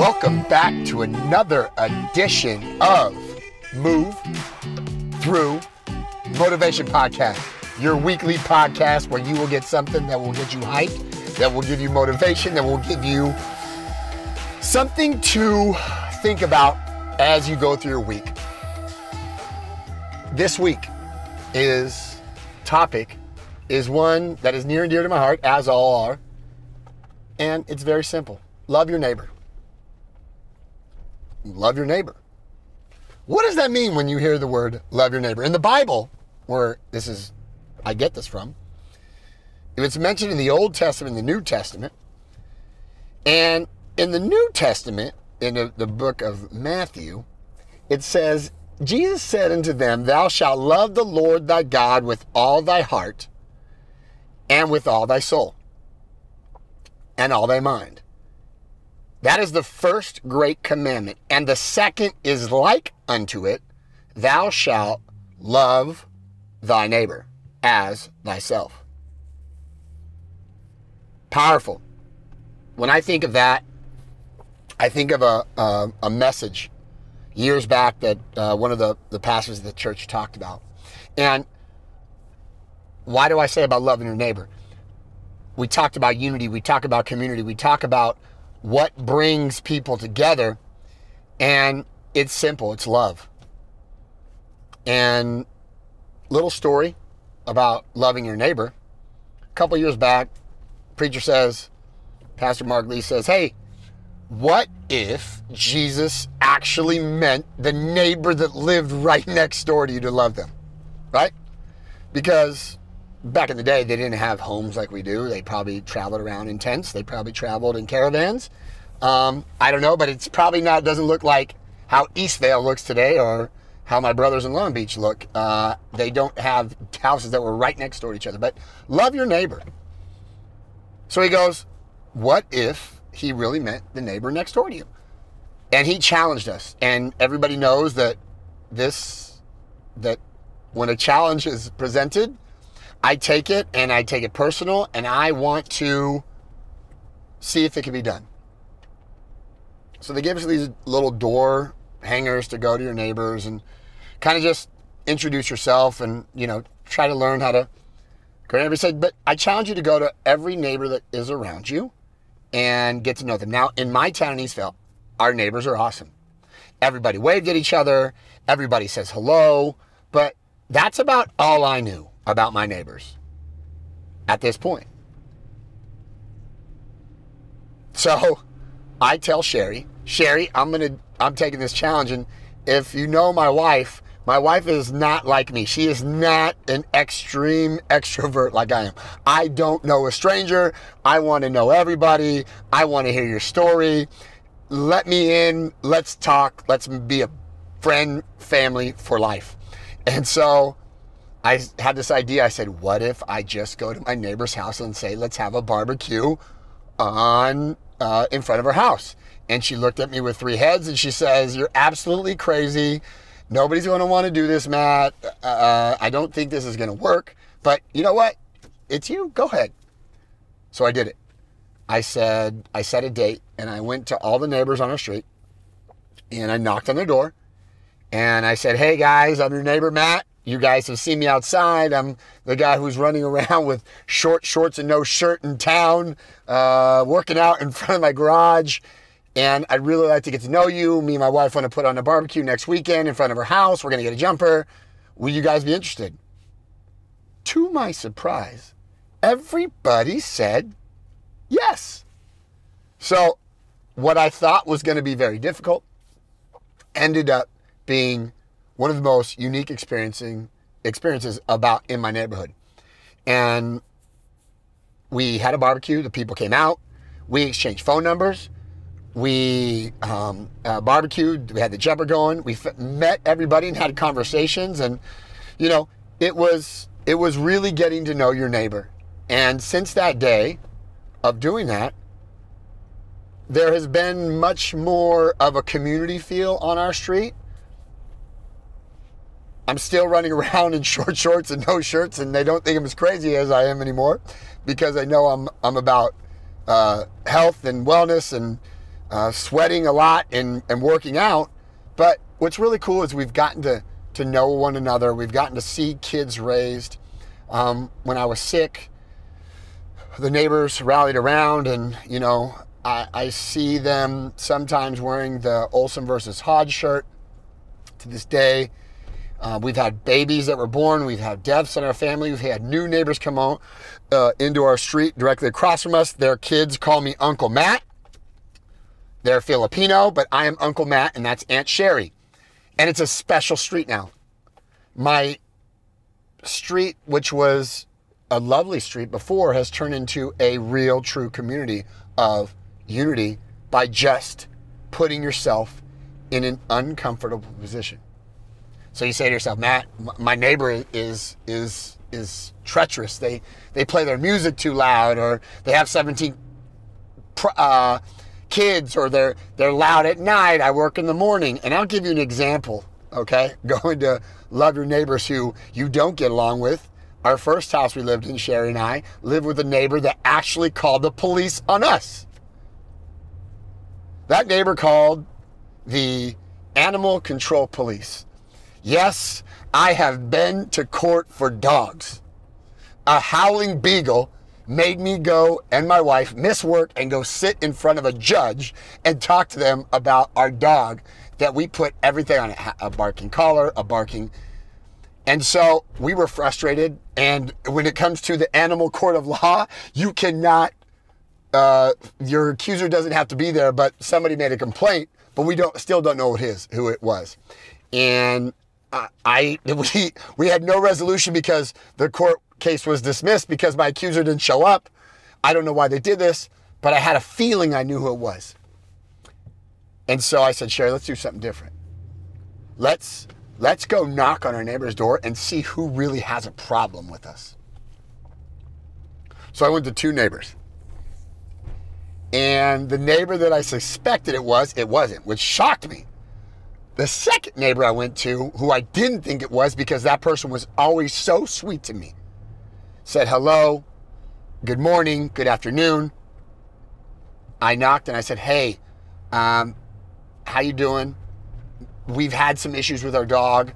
Welcome back to another edition of Move Through Motivation Podcast, your weekly podcast where you will get something that will get you hyped, that will give you motivation, that will give you something to think about as you go through your week. This week topic is one that is near and dear to my heart, as all are, and it's very simple. Love your neighbor. Love your neighbor. What does that mean when you hear the word love your neighbor? In the Bible, where I get this from, it's mentioned in the Old Testament and the New Testament. And in the New Testament, in the book of Matthew, it says, Jesus said unto them, Thou shalt love the Lord thy God with all thy heart, and with all thy soul, and all thy mind. That is the first great commandment. And the second is like unto it, Thou shalt love thy neighbor as thyself. Powerful. When I think of that, I think of a message years back that one of the pastors of the church talked about. And why do I say about loving your neighbor? We talked about unity. We talk about community. We talk about what brings people together, and it's simple. It's love. And little story about loving your neighbor. A couple years back, preacher says, Pastor Mark Lee says, hey, what if Jesus actually meant the neighbor that lived right next door to you to love them, right? Because back in the day, they didn't have homes like we do. They probably traveled around in tents. They probably traveled in caravans. I don't know, but it's probably doesn't look like how Eastvale looks today or how my brothers in Long Beach look. They don't have houses that were right next door to each other, but love your neighbor. So he goes, what if he really meant the neighbor next door to you? And he challenged us. And everybody knows that when a challenge is presented, I take it and I take it personal, and I want to see if it can be done. So they gave us these little door hangers to go to your neighbors and kind of just introduce yourself and, try to learn how to go to everybody. Said, but I challenge you to go to every neighbor that is around you and get to know them. Now, in my town in Eastvale, our neighbors are awesome. Everybody waved at each other. Everybody says hello. But that's about all I knew about my neighbors at this point. So I tell Sherry, I'm taking this challenge, and if you know my wife is not like me. She is not an extreme extrovert like I am. I don't know a stranger. I want to know everybody. I want to hear your story. Let me in. Let's talk. Let's be a friend, family for life. And so I had this idea. I said, what if I just go to my neighbor's house and say, let's have a barbecue in front of her house? And she looked at me with three heads and she says, you're absolutely crazy. Nobody's going to want to do this, Matt. I don't think this is going to work. But you know what? It's you. Go ahead. So I did it. I set a date, and I went to all the neighbors on our street, and I knocked on their door, and I said, hey, guys, I'm your neighbor, Matt. You guys have seen me outside. I'm the guy who's running around with short shorts and no shirt in town, working out in front of my garage. And I'd really like to get to know you. Me and my wife want to put on a barbecue next weekend in front of her house. We're going to get a jumper. Will you guys be interested? To my surprise, everybody said yes. So what I thought was going to be very difficult ended up being one of the most unique experiences in my neighborhood. And we had a barbecue. The people came out. We exchanged phone numbers. We barbecued. We had the jumper going. We met everybody and had conversations. And, it was really getting to know your neighbor. And since that day of doing that, there has been much more of a community feel on our street. I'm still running around in short shorts and no shirts, and they don't think I'm as crazy as I am anymore, because I know I'm about health and wellness and sweating a lot and working out. But what's really cool is we've gotten to know one another. We've gotten to see kids raised. When I was sick, the neighbors rallied around, and, you know, I see them sometimes wearing the Olsen versus Hodge shirt to this day. We've had babies that were born. We've had deaths in our family. We've had new neighbors come on into our street directly across from us. Their kids call me Uncle Matt. They're Filipino, but I am Uncle Matt, and that's Aunt Sherry. And it's a special street now. My street, which was a lovely street before, has turned into a real, true community of unity by just putting yourself in an uncomfortable position. So you say to yourself, Matt, my neighbor is treacherous. They play their music too loud, or they have 17 kids, or they're loud at night. I work in the morning. And I'll give you an example, okay? Going to love your neighbors who you don't get along with. Our first house we lived in, Sherry and I, lived with a neighbor that actually called the police on us. That neighbor called the animal control police. Yes, I have been to court for dogs. A howling beagle made me go and my wife miss work and go sit in front of a judge and talk to them about our dog that we put everything on it, a barking collar, a barking. And so we were frustrated. And when it comes to the animal court of law, you cannot, your accuser doesn't have to be there, but somebody made a complaint, but we still don't know who it was. And we had no resolution because the court case was dismissed because my accuser didn't show up. I don't know why they did this, but I had a feeling I knew who it was. And so I said, Sherry, let's do something different. Let's go knock on our neighbor's door and see who really has a problem with us. So I went to 2 neighbors. And the neighbor that I suspected it wasn't, which shocked me. The second neighbor I went to, who I didn't think it was because that person was always so sweet to me, said hello, good morning, good afternoon. I knocked and I said, hey, how you doing? We've had some issues with our dog.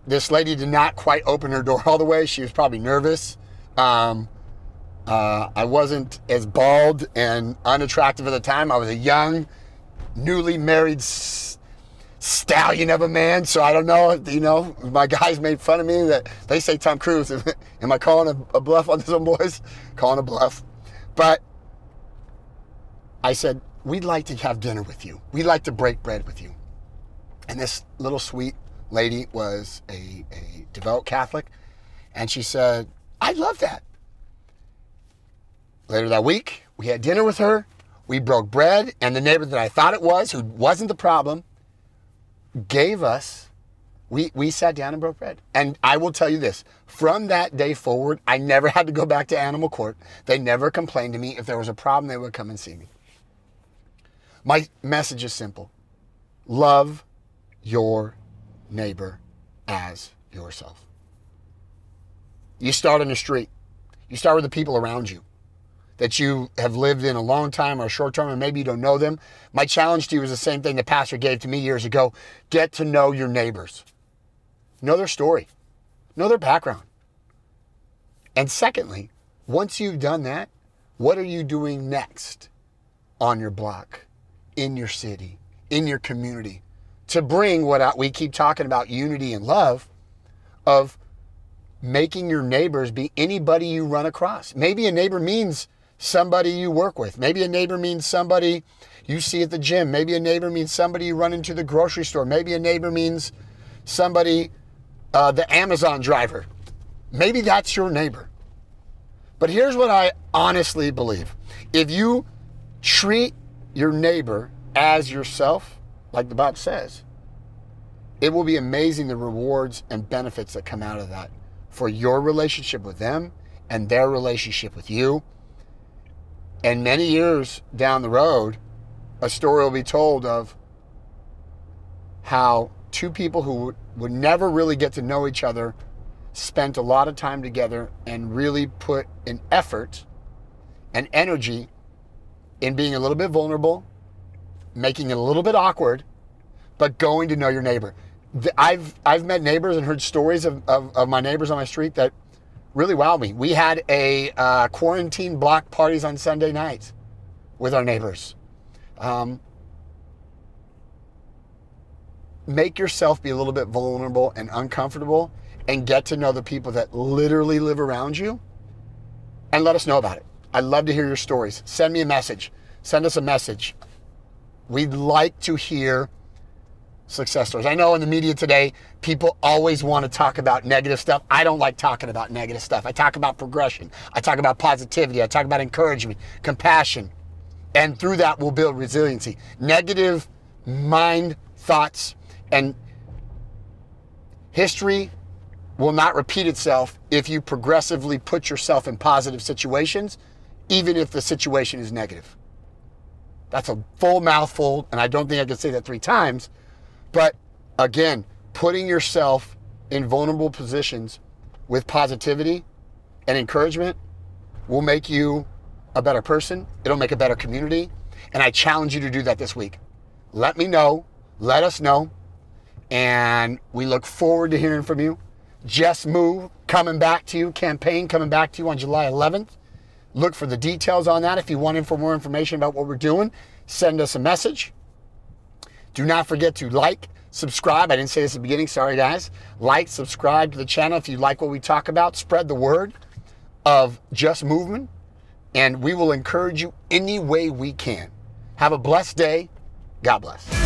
This lady did not quite open her door all the way. She was probably nervous. I wasn't as bald and unattractive at the time. I was a young, newly married stallion of a man. So I don't know, you know, my guys made fun of me that they say Tom Cruise. Am I calling a bluff on some boys? Calling a bluff. But I said, we'd like to have dinner with you. We'd like to break bread with you. And this little sweet lady was a devout Catholic. And she said, I'd love that. Later that week, we had dinner with her. We broke bread. And the neighbor that I thought it was, who wasn't the problem, gave us, we sat down and broke bread. And I will tell you this, from that day forward, I never had to go back to animal court. They never complained to me. If there was a problem, they would come and see me. My message is simple. Love your neighbor as yourself. You start on the street. You start with the people around you that you have lived in a long time or a short term, and maybe you don't know them. My challenge to you is the same thing the pastor gave to me years ago. Get to know your neighbors. Know their story. Know their background. And secondly, once you've done that, what are you doing next on your block, in your city, in your community, to bring what we keep talking about, unity and love, of making your neighbors be anybody you run across. Maybe a neighbor means somebody you work with. Maybe a neighbor means somebody you see at the gym. Maybe a neighbor means somebody you run into the grocery store. Maybe a neighbor means somebody, the Amazon driver. Maybe that's your neighbor. But here's what I honestly believe. If you treat your neighbor as yourself, like the Bible says, it will be amazing the rewards and benefits that come out of that for your relationship with them and their relationship with you. And many years down the road, a story will be told of how 2 people who would never really get to know each other spent a lot of time together and really put an effort and energy in being a little bit vulnerable, making it a little bit awkward, but going to know your neighbor. I've met neighbors and heard stories of my neighbors on my street that really wowed me. We had a quarantine block parties on Sunday nights with our neighbors. Make yourself be a little bit vulnerable and uncomfortable and get to know the people that literally live around you and let us know about it. I'd love to hear your stories. Send me a message. Send us a message. We'd like to hear success stories. I know in the media today, people always want to talk about negative stuff. I don't like talking about negative stuff. I talk about progression. I talk about positivity. I talk about encouragement, compassion. And through that, we'll build resiliency. Negative mind, thoughts, and history will not repeat itself if you progressively put yourself in positive situations, even if the situation is negative. That's a full mouthful, and I don't think I can say that 3 times. But again, putting yourself in vulnerable positions with positivity and encouragement will make you a better person. It'll make a better community. And I challenge you to do that this week. Let me know. Let us know. And we look forward to hearing from you. Just Move coming back to you, campaign coming back to you on July 11th. Look for the details on that. If you want more information about what we're doing, send us a message. Do not forget to like, subscribe. I didn't say this at the beginning. Sorry, guys. Like, subscribe to the channel if you like what we talk about. Spread the word of Just Movement, and we will encourage you any way we can. Have a blessed day. God bless.